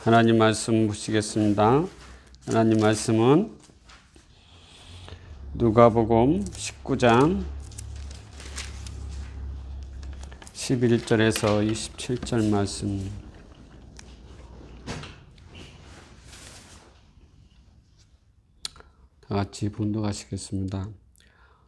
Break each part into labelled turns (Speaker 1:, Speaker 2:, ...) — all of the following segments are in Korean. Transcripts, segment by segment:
Speaker 1: 하나님 말씀 보시겠습니다. 하나님 말씀은 누가복음 19장 11절에서 27절 말씀. 다 같이 봉독하시겠습니다.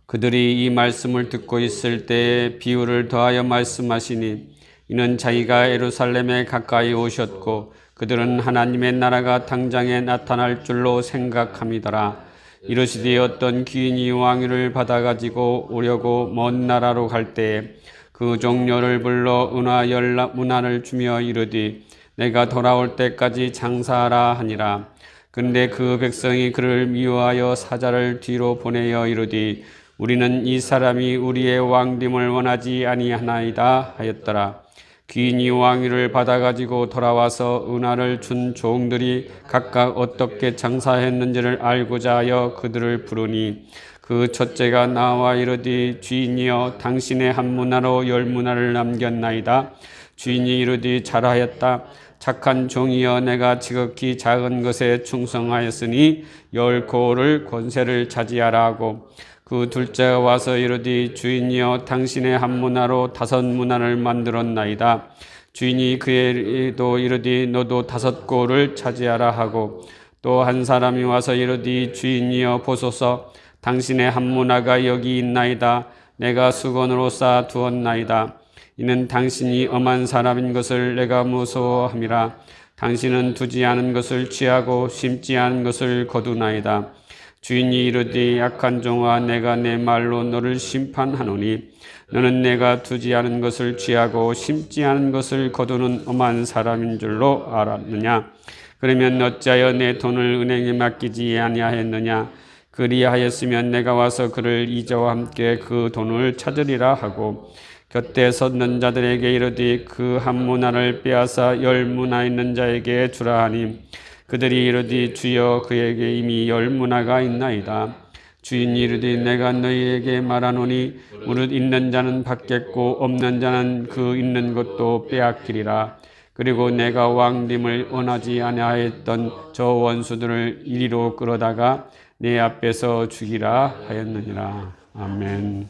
Speaker 1: 그들이 이 말씀을 듣고 있을 때에 비유를 더하여 말씀하시니 이는 자기가 예루살렘에 가까이 오셨고 그들은 하나님의 나라가 당장에 나타날 줄로 생각함이더라. 이르시되 어떤 귀인이 왕위를 받아가지고 오려고 먼 나라로 갈 때에 그 종료를 불러 은화 열 문화를 주며 이르되 내가 돌아올 때까지 장사하라 하니라. 근데 그 백성이 그를 미워하여 사자를 뒤로 보내어 이르되 우리는 이 사람이 우리의 왕됨을 원하지 아니하나이다 하였더라. 귀인이 왕위를 받아가지고 돌아와서 은화를 준 종들이 각각 어떻게 장사했는지를 알고자 하여 그들을 부르니 그 첫째가 나와 이르되 주인이여 당신의 한 문화로 열 문화를 남겼나이다. 주인이 이르되 잘하였다. 착한 종이여 내가 지극히 작은 것에 충성하였으니 열 고를 권세를 차지하라 하고 그 둘째가 와서 이르되 주인이여 당신의 한 문화로 5 문화를 만들었나이다. 주인이 그에도 이르되 너도 5 고를 차지하라 하고 또 한 사람이 와서 이르되 주인이여 보소서 당신의 한 문화가 여기 있나이다. 내가 수건으로 쌓아 두었나이다. 이는 당신이 엄한 사람인 것을 내가 무서워함이라. 당신은 두지 않은 것을 취하고 심지 않은 것을 거두나이다. 주인이 이르되 약한 종아 내가 내 말로 너를 심판하노니 너는 내가 두지 않은 것을 취하고 심지 않은 것을 거두는 엄한 사람인 줄로 알았느냐. 그러면 어찌하여 내 돈을 은행에 맡기지 아니하였느냐. 그리하였으면 내가 와서 그를 이자와 함께 그 돈을 찾으리라 하고 곁에 섰는 자들에게 이르되 그 한 문화를 빼앗아 10 문화 있는 자에게 주라 하니 그들이 이르되 주여 그에게 이미 10 문화가 있나이다. 주인이 이르되 내가 너희에게 말하노니 무릇 있는 자는 받겠고 없는 자는 그 있는 것도 빼앗기리라. 그리고 내가 왕됨을 원하지 아니하였던 저 원수들을 이리로 끌어다가 내 앞에서 죽이라 하였느니라. 아멘.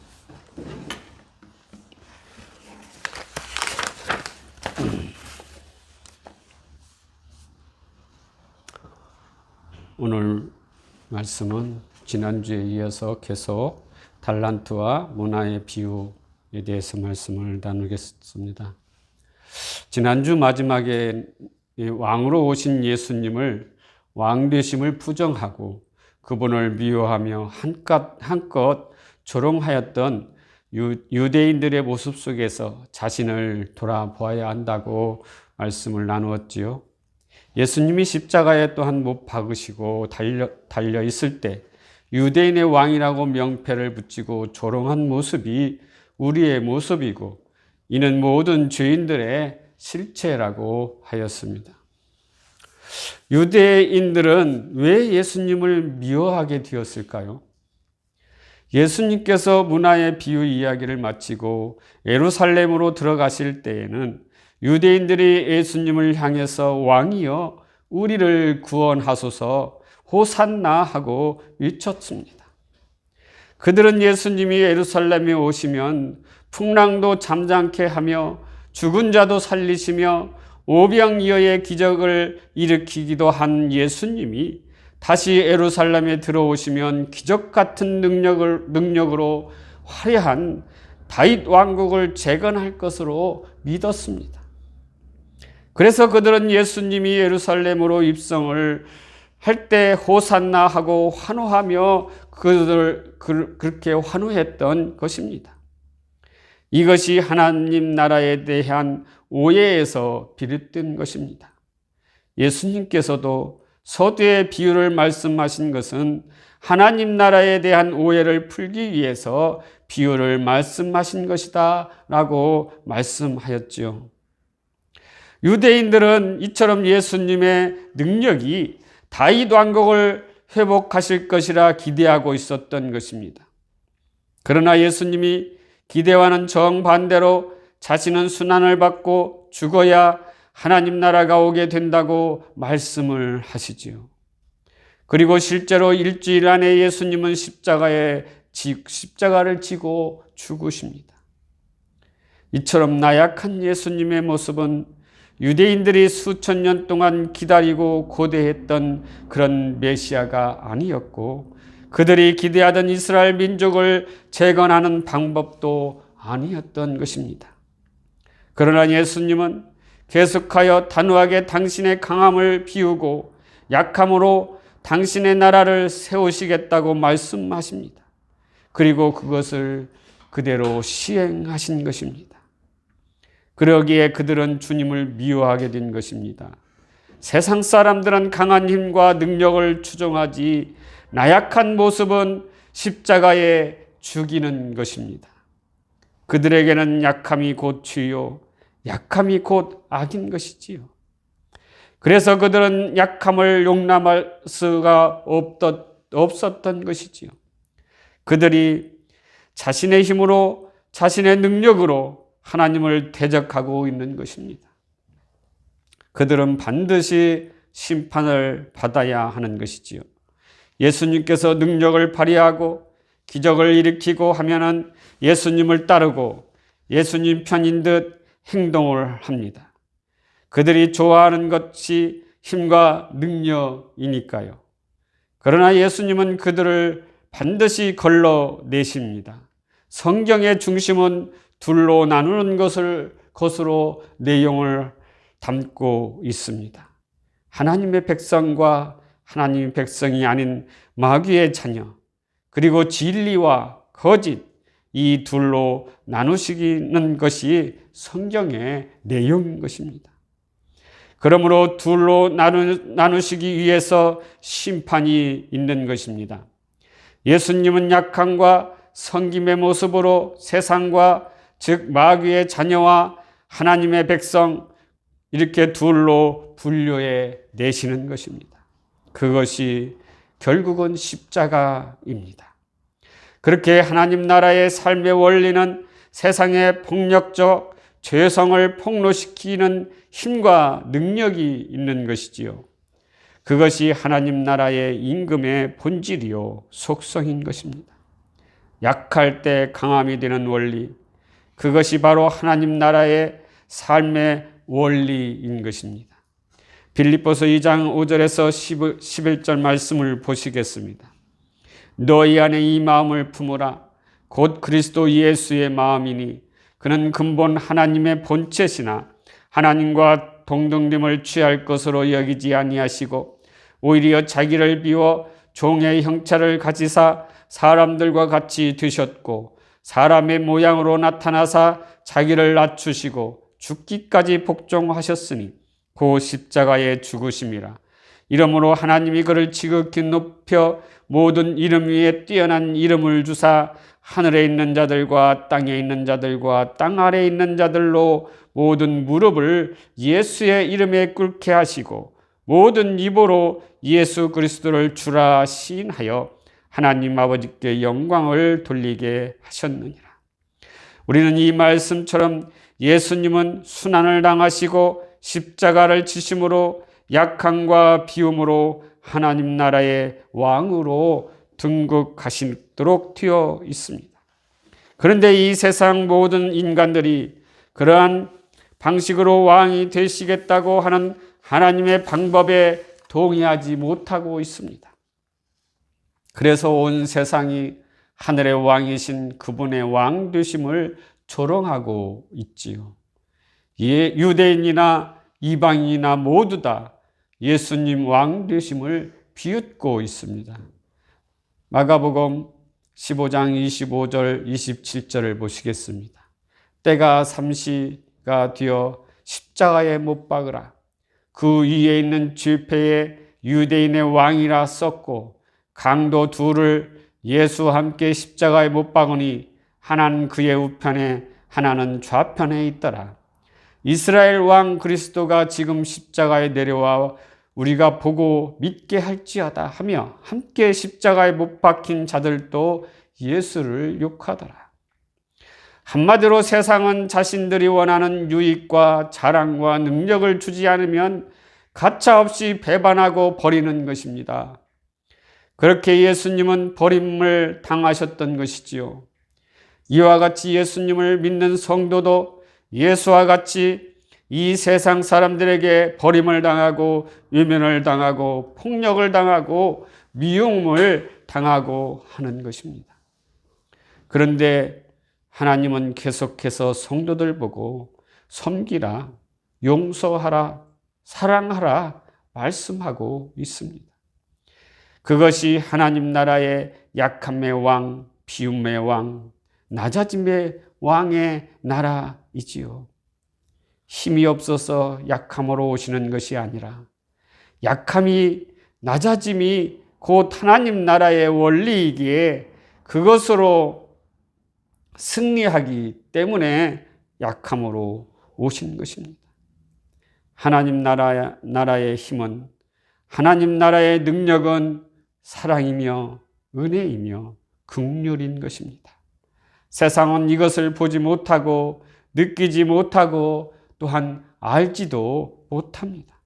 Speaker 1: 오늘 말씀은 지난주에 이어서 계속 달란트와 문화의 비유에 대해서 말씀을 나누겠습니다. 지난주 마지막에 왕으로 오신 예수님을 왕되심을 부정하고 그분을 미워하며 한껏 조롱하였던 유대인들의 모습 속에서 자신을 돌아보아야 한다고 말씀을 나누었지요. 예수님이 십자가에 또한 못 박으시고 달려 있을 때 유대인의 왕이라고 명패를 붙이고 조롱한 모습이 우리의 모습이고 이는 모든 죄인들의 실체라고 하였습니다. 유대인들은 왜 예수님을 미워하게 되었을까요? 예수님께서 문화의 비유 이야기를 마치고 예루살렘으로 들어가실 때에는 유대인들이 예수님을 향해서 왕이여 우리를 구원하소서 호산나 하고 외쳤습니다. 그들은 예수님이 예루살렘에 오시면 풍랑도 잠잠케 하며 죽은 자도 살리시며 오병이어의 기적을 일으키기도 한 예수님이 다시 예루살렘에 들어오시면 기적 같은 능력으로 화려한 다윗 왕국을 재건할 것으로 믿었습니다. 그래서 그들은 예수님이 예루살렘으로 입성을 할 때 호산나 하고 환호하며 그렇게 환호했던 것입니다. 이것이 하나님 나라에 대한 오해에서 비롯된 것입니다. 예수님께서도 서두에 비유를 말씀하신 것은 하나님 나라에 대한 오해를 풀기 위해서 비유를 말씀하신 것이다 라고 말씀하였지요. 유대인들은 이처럼 예수님의 능력이 다윗 왕국을 회복하실 것이라 기대하고 있었던 것입니다. 그러나 예수님이 기대와는 정반대로 자신은 순환을 받고 죽어야 하나님 나라가 오게 된다고 말씀을 하시지요. 그리고 실제로 일주일 안에 예수님은 십자가를 지고 죽으십니다. 이처럼 나약한 예수님의 모습은 유대인들이 수천 년 동안 기다리고 고대했던 그런 메시아가 아니었고, 그들이 기대하던 이스라엘 민족을 재건하는 방법도 아니었던 것입니다. 그러나 예수님은 계속하여 단호하게 당신의 강함을 비우고 약함으로 당신의 나라를 세우시겠다고 말씀하십니다. 그리고 그것을 그대로 시행하신 것입니다. 그러기에 그들은 주님을 미워하게 된 것입니다. 세상 사람들은 강한 힘과 능력을 추종하지 나약한 모습은 십자가에 죽이는 것입니다. 그들에게는 약함이 곧 죄요, 약함이 곧 악인 것이지요. 그래서 그들은 약함을 용납할 수가 없었던 것이지요. 그들이 자신의 힘으로, 자신의 능력으로 하나님을 대적하고 있는 것입니다. 그들은 반드시 심판을 받아야 하는 것이지요. 예수님께서 능력을 발휘하고 기적을 일으키고 하면은 예수님을 따르고 예수님 편인 듯 행동을 합니다. 그들이 좋아하는 것이 힘과 능력이니까요. 그러나 예수님은 그들을 반드시 걸러내십니다. 성경의 중심은 둘로 나누는 것으로 내용을 담고 있습니다. 하나님의 백성과 하나님의 백성이 아닌 마귀의 자녀, 그리고 진리와 거짓, 이 둘로 나누시는 것이 성경의 내용인 것입니다. 그러므로 둘로 나누시기 위해서 심판이 있는 것입니다. 예수님은 약함과 성김의 모습으로 세상과, 즉 마귀의 자녀와 하나님의 백성, 이렇게 둘로 분류해 내시는 것입니다. 그것이 결국은 십자가입니다. 그렇게 하나님 나라의 삶의 원리는 세상의 폭력적 죄성을 폭로시키는 힘과 능력이 있는 것이지요. 그것이 하나님 나라의 임금의 본질이요 속성인 것입니다. 약할 때 강함이 되는 원리, 그것이 바로 하나님 나라의 삶의 원리인 것입니다. 빌립보서 2장 5절에서 11절 말씀을 보시겠습니다. 너희 안에 이 마음을 품으라. 곧 그리스도 예수의 마음이니 그는 근본 하나님의 본체시나 하나님과 동등됨을 취할 것으로 여기지 아니하시고 오히려 자기를 비워 종의 형체를 가지사 사람들과 같이 되셨고 사람의 모양으로 나타나사 자기를 낮추시고 죽기까지 복종하셨으니 그 십자가의 죽으심이라. 이러므로 하나님이 그를 지극히 높여 모든 이름 위에 뛰어난 이름을 주사 하늘에 있는 자들과 땅에 있는 자들과 땅 아래에 있는 자들로 모든 무릎을 예수의 이름에 꿇게 하시고 모든 입으로 예수 그리스도를 주라 시인하여 하나님 아버지께 영광을 돌리게 하셨느니라. 우리는 이 말씀처럼 예수님은 순환을 당하시고 십자가를 지심으로 약함과 비움으로 하나님 나라의 왕으로 등극하시도록 되어 있습니다. 그런데 이 세상 모든 인간들이 그러한 방식으로 왕이 되시겠다고 하는 하나님의 방법에 동의하지 못하고 있습니다. 그래서 온 세상이 하늘의 왕이신 그분의 왕 되심을 조롱하고 있지요. 유대인이나 이방인이나 모두 다 예수님 왕 되심을 비웃고 있습니다. 마가복음 15장 25절 27절을 보시겠습니다. 때가 삼시가 되어 십자가에 못 박으라. 그 위에 있는 쥐패에 유대인의 왕이라 썼고 강도 둘을 예수와 함께 십자가에 못 박으니 하나는 그의 우편에 하나는 좌편에 있더라. 이스라엘 왕 그리스도가 지금 십자가에 내려와 우리가 보고 믿게 할지어다 하며 함께 십자가에 못 박힌 자들도 예수를 욕하더라. 한마디로 세상은 자신들이 원하는 유익과 자랑과 능력을 주지 않으면 가차없이 배반하고 버리는 것입니다. 그렇게 예수님은 버림을 당하셨던 것이지요. 이와 같이 예수님을 믿는 성도도 예수와 같이 이 세상 사람들에게 버림을 당하고 외면을 당하고 폭력을 당하고 미움을 당하고 하는 것입니다. 그런데 하나님은 계속해서 성도들 보고 섬기라, 용서하라, 사랑하라 말씀하고 있습니다. 그것이 하나님 나라의 약함의 왕, 비움의 왕, 낮아짐의 왕의 나라이지요. 힘이 없어서 약함으로 오시는 것이 아니라 약함이, 낮아짐이 곧 하나님 나라의 원리이기에 그것으로 승리하기 때문에 약함으로 오신 것입니다. 하나님 나라의 힘은, 하나님 나라의 능력은 사랑이며 은혜이며 긍휼인 것입니다. 세상은 이것을 보지 못하고 느끼지 못하고 또한 알지도 못합니다.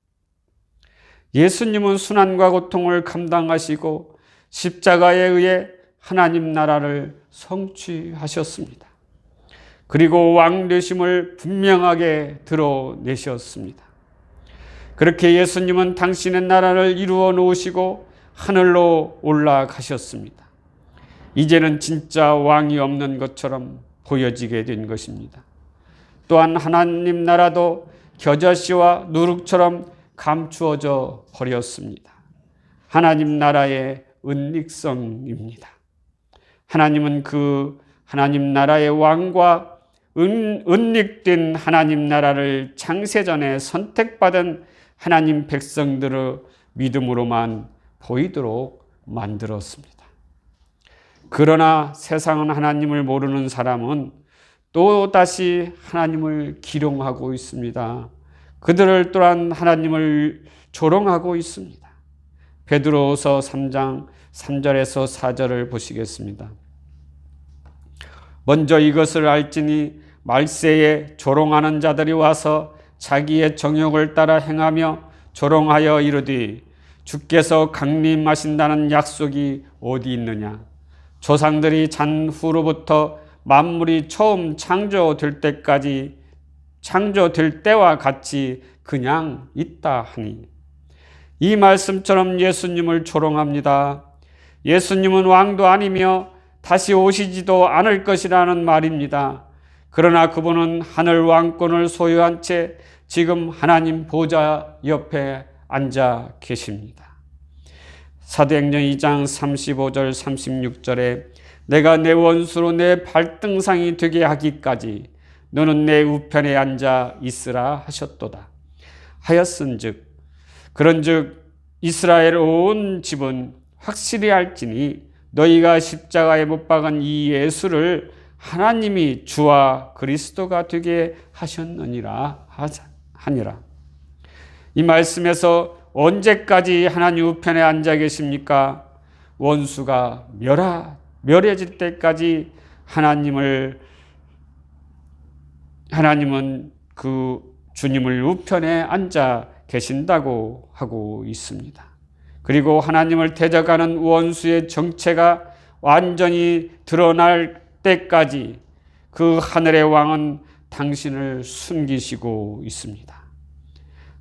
Speaker 1: 예수님은 순환과 고통을 감당하시고 십자가에 의해 하나님 나라를 성취하셨습니다. 그리고 왕 되심을 분명하게 드러내셨습니다. 그렇게 예수님은 당신의 나라를 이루어 놓으시고 하늘로 올라가셨습니다. 이제는 진짜 왕이 없는 것처럼 보여지게 된 것입니다. 또한 하나님 나라도 겨자씨와 누룩처럼 감추어져 버렸습니다. 하나님 나라의 은닉성입니다. 하나님은 그 하나님 나라의 왕과 은닉된 하나님 나라를 창세전에 선택받은 하나님 백성들의 믿음으로만 보이도록 만들었습니다. 그러나 세상은 하나님을 모르는 사람은 또다시 하나님을 기롱하고 있습니다. 그들을 또한 하나님을 조롱하고 있습니다. 베드로후서 3장 3절에서 4절을 보시겠습니다. 먼저 이것을 알지니 말세에 조롱하는 자들이 와서 자기의 정욕을 따라 행하며 조롱하여 이르되 주께서 강림하신다는 약속이 어디 있느냐. 조상들이 잔 후로부터 만물이 처음 창조될 때와 같이 그냥 있다 하니. 이 말씀처럼 예수님을 조롱합니다. 예수님은 왕도 아니며 다시 오시지도 않을 것이라는 말입니다. 그러나 그분은 하늘 왕권을 소유한 채 지금 하나님 보좌 옆에 앉아 계십니다. 사도행전 2장 35절 36절에 내가 내 원수로 내 발등상이 되게 하기까지 너는 내 우편에 앉아 있으라 하셨도다. 하였은즉 그런즉 이스라엘 온 집은 확실히 알지니 너희가 십자가에 못 박은 이 예수를 하나님이 주와 그리스도가 되게 하셨느니라 하니라. 이 말씀에서 언제까지 하나님 우편에 앉아 계십니까? 원수가 멸해질 때까지 하나님은 그 주님을 우편에 앉아 계신다고 하고 있습니다. 그리고 하나님을 대적하는 원수의 정체가 완전히 드러날 때까지 그 하늘의 왕은 당신을 숨기시고 있습니다.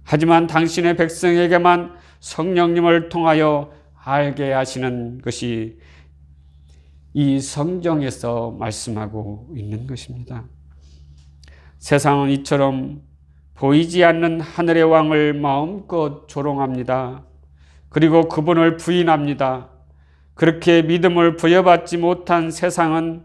Speaker 1: 하지만 당신의 백성에게만 성령님을 통하여 알게 하시는 것이 이 성경에서 말씀하고 있는 것입니다. 세상은 이처럼 보이지 않는 하늘의 왕을 마음껏 조롱합니다. 그리고 그분을 부인합니다. 그렇게 믿음을 부여받지 못한 세상은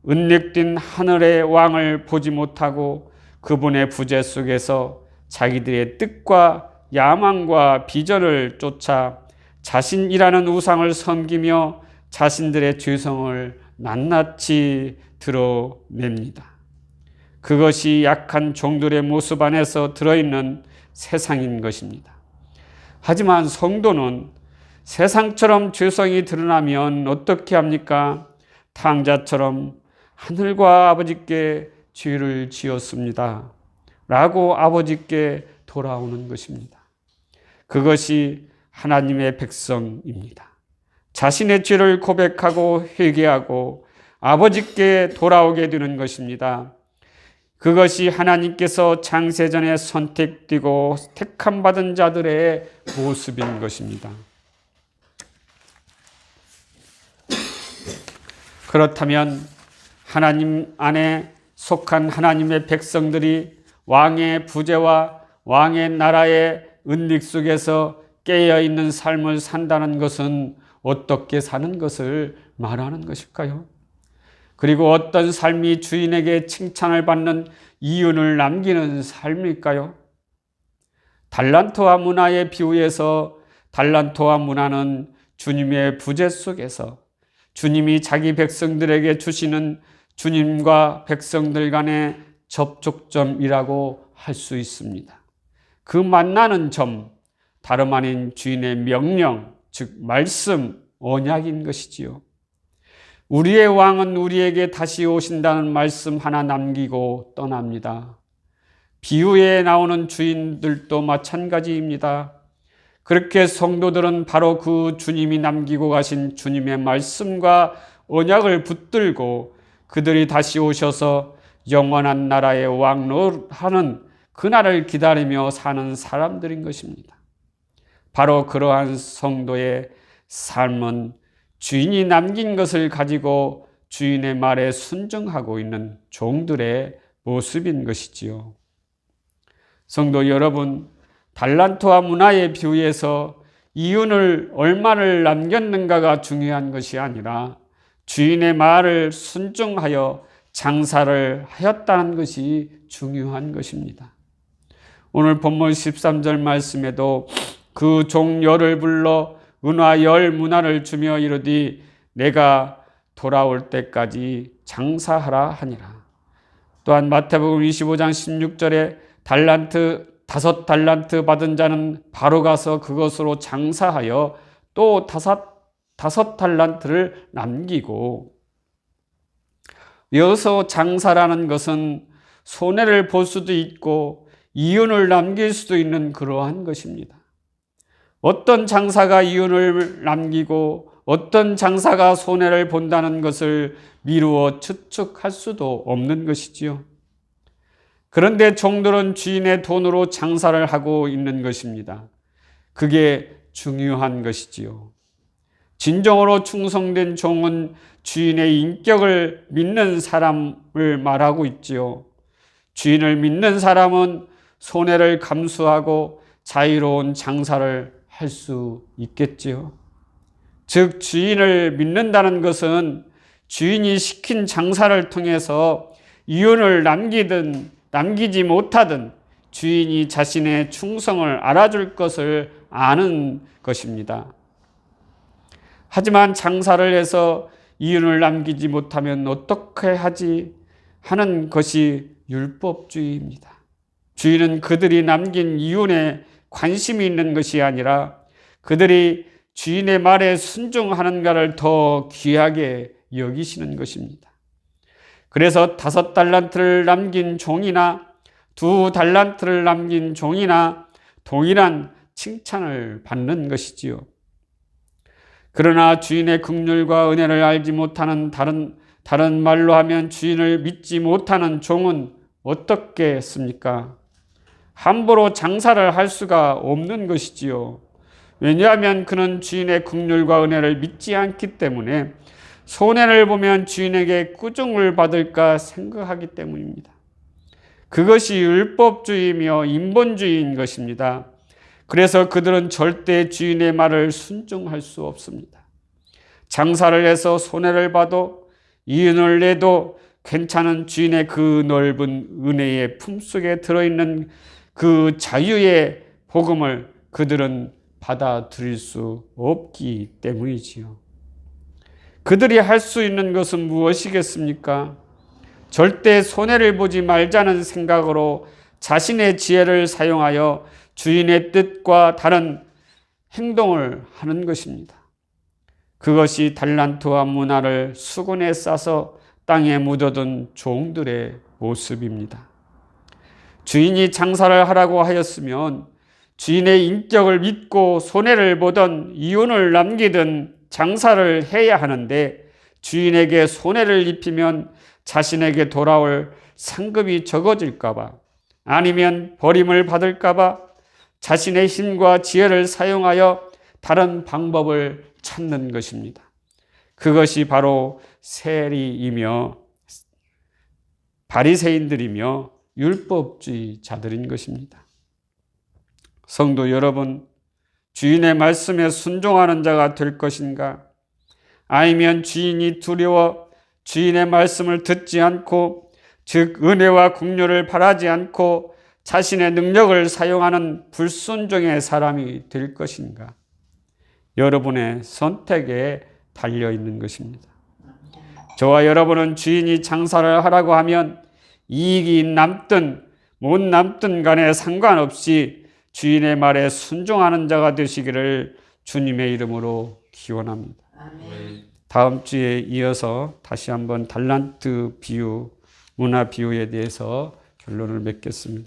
Speaker 1: 은닉된 하늘의 왕을 보지 못하고 그분의 부재 속에서 자기들의 뜻과 야망과 비전을 쫓아 자신이라는 우상을 섬기며 자신들의 죄성을 낱낱이 드러냅니다. 그것이 약한 종들의 모습 안에서 들어있는 세상인 것입니다. 하지만 성도는 세상처럼 죄성이 드러나면 어떻게 합니까? 탕자처럼 하늘과 아버지께 죄를 지었습니다 라고 아버지께 돌아오는 것입니다. 그것이 하나님의 백성입니다. 자신의 죄를 고백하고 회개하고 아버지께 돌아오게 되는 것입니다. 그것이 하나님께서 창세전에 선택되고 택함받은 자들의 모습인 것입니다. 그렇다면 하나님 안에 속한 하나님의 백성들이 왕의 부재와 왕의 나라의 은닉 속에서 깨어있는 삶을 산다는 것은 어떻게 사는 것을 말하는 것일까요? 그리고 어떤 삶이 주인에게 칭찬을 받는 이윤을 남기는 삶일까요? 달란트와 문화의 비유에서 달란트와 문화는 주님의 부재 속에서 주님이 자기 백성들에게 주시는 주님과 백성들 간의 접촉점이라고 할 수 있습니다. 그 만나는 점, 다름 아닌 주인의 명령, 즉 말씀, 언약인 것이지요. 우리의 왕은 우리에게 다시 오신다는 말씀 하나 남기고 떠납니다. 비유에 나오는 주인들도 마찬가지입니다. 그렇게 성도들은 바로 그 주님이 남기고 가신 주님의 말씀과 언약을 붙들고 그들이 다시 오셔서 영원한 나라의 왕노릇하는 그날을 기다리며 사는 사람들인 것입니다. 바로 그러한 성도의 삶은 주인이 남긴 것을 가지고 주인의 말에 순종하고 있는 종들의 모습인 것이지요. 성도 여러분, 달란트와 문화의 비유에서 이윤을 얼마를 남겼는가가 중요한 것이 아니라 주인의 말을 순종하여 장사를 하였다는 것이 중요한 것입니다. 오늘 본문 13절 말씀에도 그 종 열을 불러 은화 열 문화를 주며 이르되 내가 돌아올 때까지 장사하라 하니라. 또한 마태복음 25장 16절에 다섯 달란트 받은 자는 바로 가서 그것으로 장사하여 또 다섯 달란트를 남기고, 여기서 장사라는 것은 손해를 볼 수도 있고 이윤을 남길 수도 있는 그러한 것입니다. 어떤 장사가 이윤을 남기고 어떤 장사가 손해를 본다는 것을 미루어 추측할 수도 없는 것이지요. 그런데 종들은 주인의 돈으로 장사를 하고 있는 것입니다. 그게 중요한 것이지요. 진정으로 충성된 종은 주인의 인격을 믿는 사람을 말하고 있지요. 주인을 믿는 사람은 손해를 감수하고 자유로운 장사를 할 수 있겠지요. 즉 주인을 믿는다는 것은 주인이 시킨 장사를 통해서 이윤을 남기든 남기지 못하든 주인이 자신의 충성을 알아줄 것을 아는 것입니다. 하지만 장사를 해서 이윤을 남기지 못하면 어떻게 하지 하는 것이 율법주의입니다. 주인은 그들이 남긴 이윤에 관심이 있는 것이 아니라 그들이 주인의 말에 순종하는가를 더 귀하게 여기시는 것입니다. 그래서 5달란트를 남긴 종이나 2달란트를 남긴 종이나 동일한 칭찬을 받는 것이지요. 그러나 주인의 긍휼과 은혜를 알지 못하는 다른 말로 하면 주인을 믿지 못하는 종은 어떻게 했습니까? 함부로 장사를 할 수가 없는 것이지요. 왜냐하면 그는 주인의 긍휼과 은혜를 믿지 않기 때문에 손해를 보면 주인에게 꾸중을 받을까 생각하기 때문입니다. 그것이 율법주의이며 인본주의인 것입니다. 그래서 그들은 절대 주인의 말을 순종할 수 없습니다. 장사를 해서 손해를 봐도 이윤을 내도 괜찮은 주인의 그 넓은 은혜의 품속에 들어있는 그 자유의 복음을 그들은 받아들일 수 없기 때문이지요. 그들이 할 수 있는 것은 무엇이겠습니까? 절대 손해를 보지 말자는 생각으로 자신의 지혜를 사용하여 주인의 뜻과 다른 행동을 하는 것입니다. 그것이 달란트와 문화를 수건에 싸서 땅에 묻어둔 종들의 모습입니다. 주인이 장사를 하라고 하였으면 주인의 인격을 믿고 손해를 보던 이윤을 남기든 장사를 해야 하는데, 주인에게 손해를 입히면 자신에게 돌아올 상급이 적어질까봐, 아니면 버림을 받을까봐 자신의 힘과 지혜를 사용하여 다른 방법을 찾는 것입니다. 그것이 바로 세리이며 바리새인들이며 율법주의자들인 것입니다. 성도 여러분, 주인의 말씀에 순종하는 자가 될 것인가? 아니면 주인이 두려워 주인의 말씀을 듣지 않고, 즉 은혜와 긍휼을 바라지 않고 자신의 능력을 사용하는 불순종의 사람이 될 것인가? 여러분의 선택에 달려 있는 것입니다. 저와 여러분은 주인이 장사를 하라고 하면 이익이 남든 못 남든 간에 상관없이 주인의 말에 순종하는 자가 되시기를 주님의 이름으로 기원합니다. 아멘. 다음 주에 이어서 다시 한번 달란트 비유, 문화 비유에 대해서 결론을 맺겠습니다.